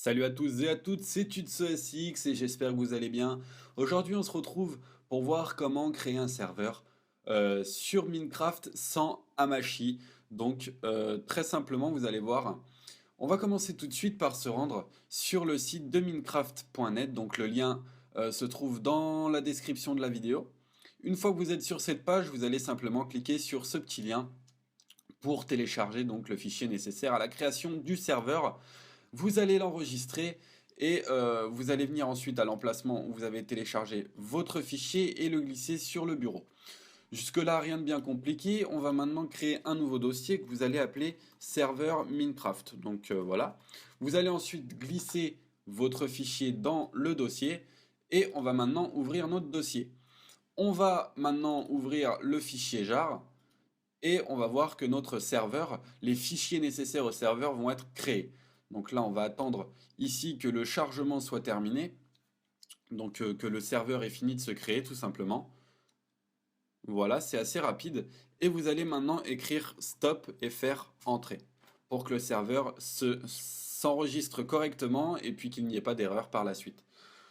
Salut à tous et à toutes, c'est TutsOSX et j'espère que vous allez bien. Aujourd'hui, on se retrouve pour voir comment créer un serveur sur Minecraft sans Hamachi. Donc, très simplement, vous allez voir. On va commencer tout de suite par se rendre sur le site de minecraft.net. Donc, le lien se trouve dans la description de la vidéo. Une fois que vous êtes sur cette page, vous allez simplement cliquer sur ce petit lien pour télécharger donc le fichier nécessaire à la création du serveur. Vous allez l'enregistrer et vous allez venir ensuite à l'emplacement où vous avez téléchargé votre fichier et le glisser sur le bureau. Jusque-là, rien de bien compliqué. On va maintenant créer un nouveau dossier que vous allez appeler serveur Minecraft. Donc voilà. Vous allez ensuite glisser votre fichier dans le dossier et on va maintenant ouvrir notre dossier. On va maintenant ouvrir le fichier jar et on va voir que notre serveur, les fichiers nécessaires au serveur vont être créés. Donc là, on va attendre ici que le chargement soit terminé, donc que le serveur ait fini de se créer tout simplement. Voilà, c'est assez rapide. Et vous allez maintenant écrire stop et faire entrer pour que le serveur s'enregistre correctement et puis qu'il n'y ait pas d'erreur par la suite.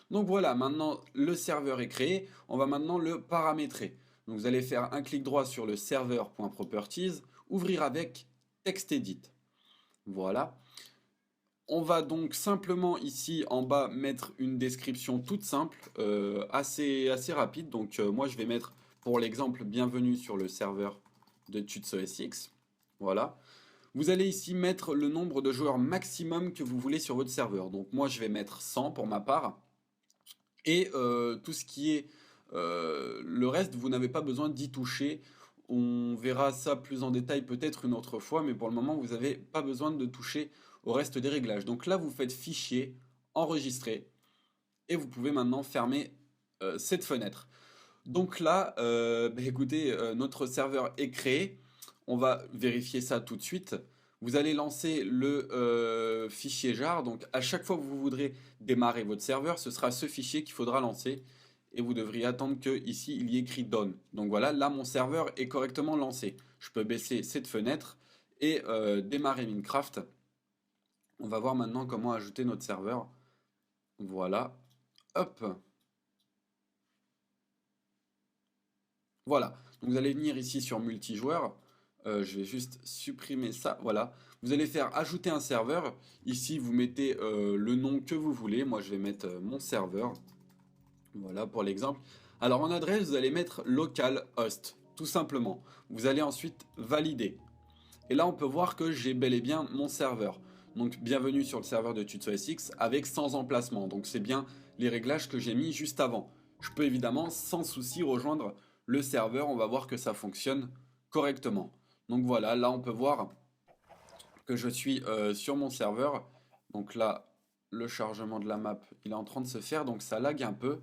Donc voilà, maintenant le serveur est créé, on va maintenant le paramétrer. Donc vous allez faire un clic droit sur le serveur.properties, ouvrir avec TextEdit. Voilà. On va donc simplement ici en bas mettre une description toute simple, assez rapide. Donc moi je vais mettre pour l'exemple bienvenue sur le serveur de TutsOSX. Voilà. Vous allez ici mettre le nombre de joueurs maximum que vous voulez sur votre serveur. Donc moi je vais mettre 100 pour ma part. Et tout ce qui est le reste, vous n'avez pas besoin d'y toucher. On verra ça plus en détail peut-être une autre fois, mais pour le moment, vous n'avez pas besoin de toucher au reste des réglages. Donc là, vous faites fichier, enregistrer, et vous pouvez maintenant fermer cette fenêtre. Donc là, écoutez, notre serveur est créé. On va vérifier ça tout de suite. Vous allez lancer le fichier jar. Donc à chaque fois que vous voudrez démarrer votre serveur, ce sera ce fichier qu'il faudra lancer. Et vous devriez attendre que ici il y ait écrit done. Donc voilà, là mon serveur est correctement lancé. Je peux baisser cette fenêtre et démarrer Minecraft. On va voir maintenant comment ajouter notre serveur. Voilà. Hop. Voilà, donc vous allez venir ici sur multijoueur. Je vais juste supprimer ça, voilà. Vous allez faire ajouter un serveur. Ici, vous mettez le nom que vous voulez. Moi, je vais mettre mon serveur. Voilà pour l'exemple. Alors en adresse, vous allez mettre localhost, tout simplement. Vous allez ensuite valider. Et là, on peut voir que j'ai bel et bien mon serveur. Donc bienvenue sur le serveur de TutsOSX avec 100 emplacements. Donc c'est bien les réglages que j'ai mis juste avant. Je peux évidemment sans souci rejoindre le serveur. On va voir que ça fonctionne correctement. Donc voilà, là on peut voir que je suis sur mon serveur. Donc là, le chargement de la map, il est en train de se faire. Donc ça lag un peu.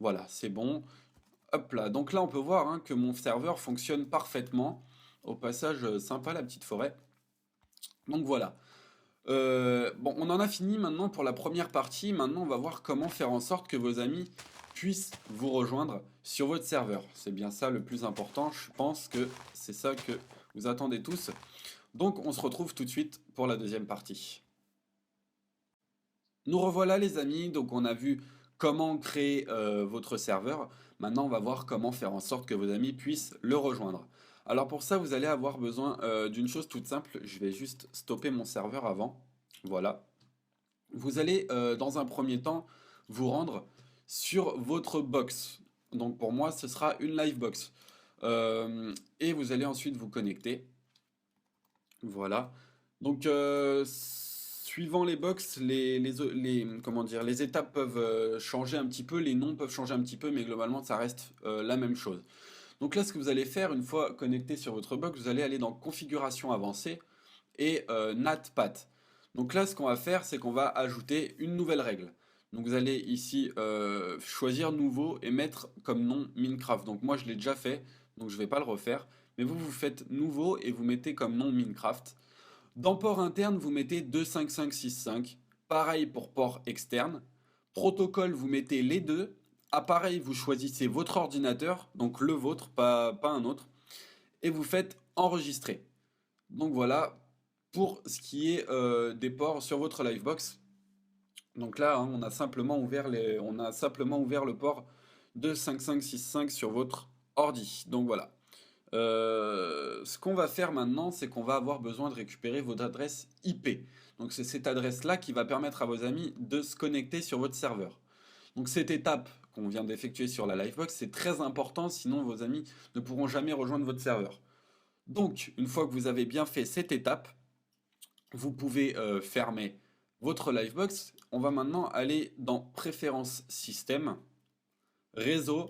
Voilà, c'est bon. Hop là. Donc là, on peut voir hein, que mon serveur fonctionne parfaitement. Au passage, sympa la petite forêt. Donc voilà. Bon, on en a fini maintenant pour la première partie. Maintenant, on va voir comment faire en sorte que vos amis puissent vous rejoindre sur votre serveur. C'est bien ça le plus important. Je pense que c'est ça que vous attendez tous. Donc, on se retrouve tout de suite pour la deuxième partie. Nous revoilà les amis. Donc, on a vu comment créer votre serveur. Maintenant, on va voir comment faire en sorte que vos amis puissent le rejoindre. Alors pour ça, vous allez avoir besoin d'une chose toute simple. Je vais juste stopper mon serveur avant. Voilà. Vous allez dans un premier temps vous rendre sur votre box. Donc pour moi, ce sera une Livebox. Et vous allez ensuite vous connecter. Voilà. Donc suivant les box, comment dire, les étapes peuvent changer un petit peu, les noms peuvent changer un petit peu, mais globalement ça reste la même chose. Donc là, ce que vous allez faire une fois connecté sur votre box, vous allez aller dans configuration avancée et NatPath. Donc là, ce qu'on va faire, c'est qu'on va ajouter une nouvelle règle. Donc vous allez ici choisir nouveau et mettre comme nom Minecraft. Donc moi, je l'ai déjà fait, donc je ne vais pas le refaire. Mais vous faites nouveau et vous mettez comme nom Minecraft. Dans port interne, vous mettez 25565. Pareil pour port externe. Protocole, vous mettez les deux. Appareil, vous choisissez votre ordinateur, donc le vôtre, pas un autre. Et vous faites enregistrer. Donc voilà pour ce qui est des ports sur votre Livebox. Donc là, hein, on a simplement ouvert le port de 5565 sur votre ordi. Donc voilà. Ce qu'on va faire maintenant, c'est qu'on va avoir besoin de récupérer votre adresse IP. Donc c'est cette adresse-là qui va permettre à vos amis de se connecter sur votre serveur. Donc cette étape qu'on vient d'effectuer sur la Livebox, c'est très important, sinon vos amis ne pourront jamais rejoindre votre serveur. Donc une fois que vous avez bien fait cette étape, vous pouvez fermer votre Livebox. On va maintenant aller dans Préférences système, Réseau.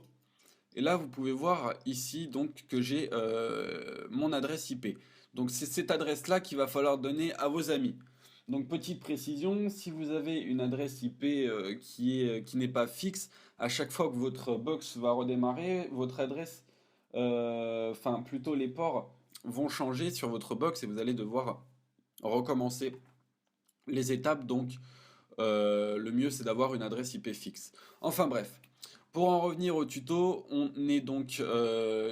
Et là, vous pouvez voir ici donc que j'ai mon adresse IP. Donc c'est cette adresse-là qu'il va falloir donner à vos amis. Donc petite précision, si vous avez une adresse IP qui n'est pas fixe, à chaque fois que votre box va redémarrer, votre adresse, enfin plutôt les ports vont changer sur votre box et vous allez devoir recommencer les étapes. Donc le mieux c'est d'avoir une adresse IP fixe. Enfin bref. Pour en revenir au tuto, on est donc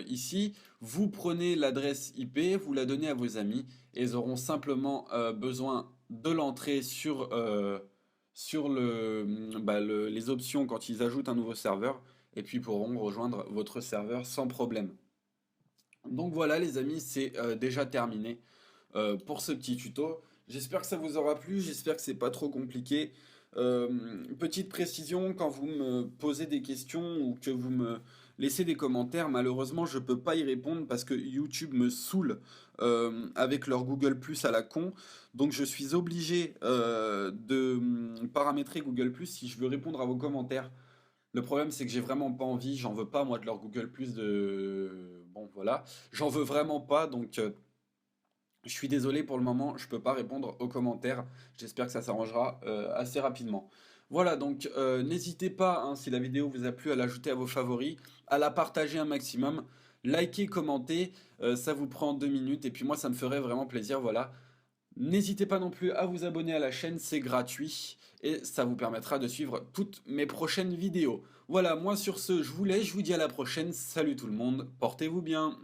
ici. Vous prenez l'adresse IP, vous la donnez à vos amis et ils auront simplement besoin de l'entrée sur les options quand ils ajoutent un nouveau serveur et puis pourront rejoindre votre serveur sans problème. Donc voilà les amis, c'est déjà terminé pour ce petit tuto. J'espère que ça vous aura plu, j'espère que c'est pas trop compliqué. Petite précision, quand vous me posez des questions ou que vous me laissez des commentaires, malheureusement je peux pas y répondre parce que YouTube me saoule avec leur Google Plus à la con. Donc je suis obligé de paramétrer Google Plus si je veux répondre à vos commentaires. Le problème, c'est que j'ai vraiment pas envie, j'en veux pas moi de leur Google Plus de... Bon voilà, j'en veux vraiment pas, donc je suis désolé pour le moment, je peux pas répondre aux commentaires. J'espère que ça s'arrangera assez rapidement. Voilà, donc n'hésitez pas, hein, si la vidéo vous a plu, à l'ajouter à vos favoris, à la partager un maximum, liker, commenter, ça vous prend 2 minutes et puis moi ça me ferait vraiment plaisir, voilà. N'hésitez pas non plus à vous abonner à la chaîne, c'est gratuit et ça vous permettra de suivre toutes mes prochaines vidéos. Voilà, moi sur ce, je vous laisse, je vous dis à la prochaine, salut tout le monde, portez-vous bien.